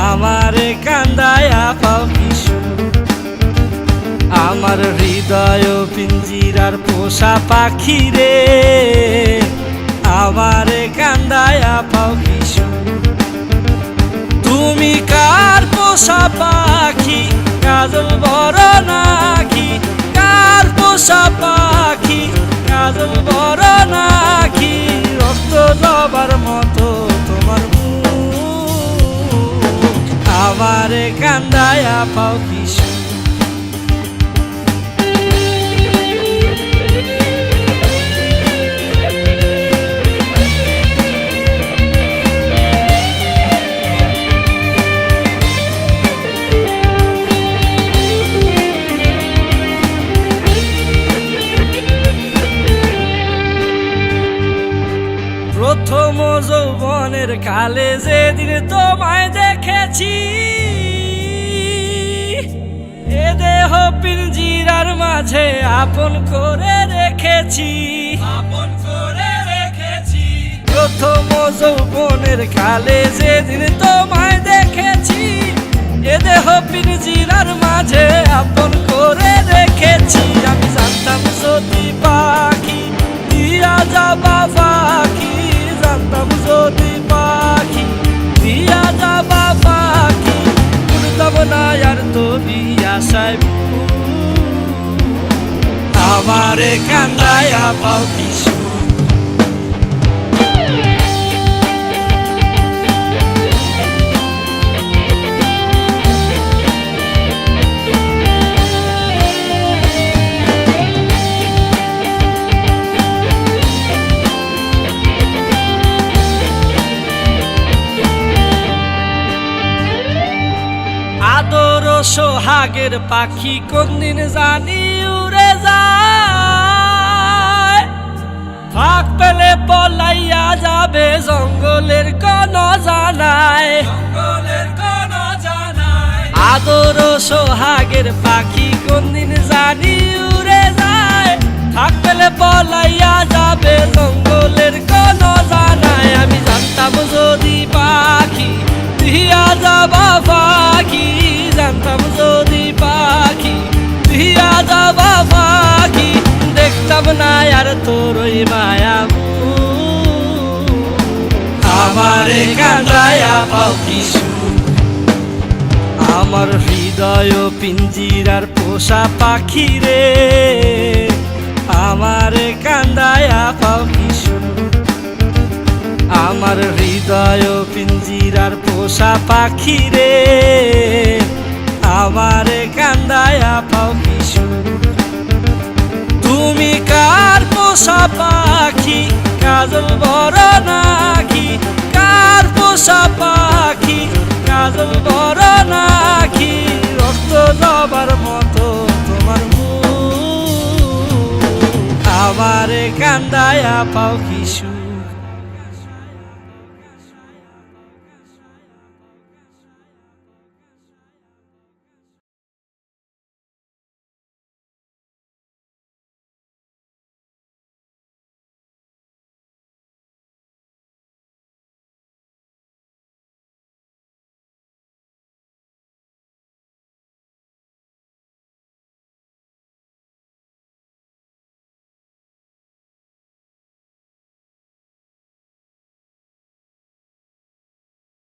আমারে কান্দায়া পাও কিশু আমার হৃদয় পিঞ্জিরার পোষা পাখি রে আমারে কান্দায়া পাও কিশু তুমি কার পোষা পাখি কাজল বড় নাকি কার পোষা পাখি কাজল বড় নাকি রক্ত জবার মতো তোমার মুখ আমারে কান্দায়া পাও কিশু প্রথম যৌবনের কালে যেদিন তোমায় দেখেছি এ দেহ পিঞ্জিরার মাঝে আপন করে রেখেছি প্রথম যৌবনের কালে যেদিন তোমায় দেখেছি এ দেহ পিঞ্জিরার মাঝে আপন করে রেখেছি আমি জানতাম যদি পাখি দিয়া যাবা পাখি জানতাম যদি পাখি দিয়া যাবা পাখি উড়তাম না আর তুমি আশায় আমারে কান্দায়া পাও কিশু আদর সোহাগের পাখি কোনদিন জানি উড়ে যায় ফাঁক পেলে পলাইয়া যাবে জঙ্গলের কোন জানায় আদর সোহাগের পাখি কোনদিন জানি উড়ে যায় ফাঁক পেলে পলাইয়া যাবে জঙ্গলের কোন জানায় আমি জানতাম যদি পাখি দিয়া যাবা পাখি জানতাম যদি পাখি দিয়া যাবা পাখি দেখতাম না আর তোর ওই মায়া আমারে কান্দায়া পাও কিশু আমার হৃদয় পিঞ্জিরার পোষা পাখি রে আমারে কান্দায়া পাও কিশু আমার হৃদয় পিঞ্জিরার পোষা পাখি রে আমারে কান্দায়া পাও কিশু তুমি কার পোষা পাখি কাজল বড় নাকি কার পোষা পাখি কাজল বড় নাকি রক্ত জবার মতো তোমার মুখ আমারে কান্দায়া পাও কিশু।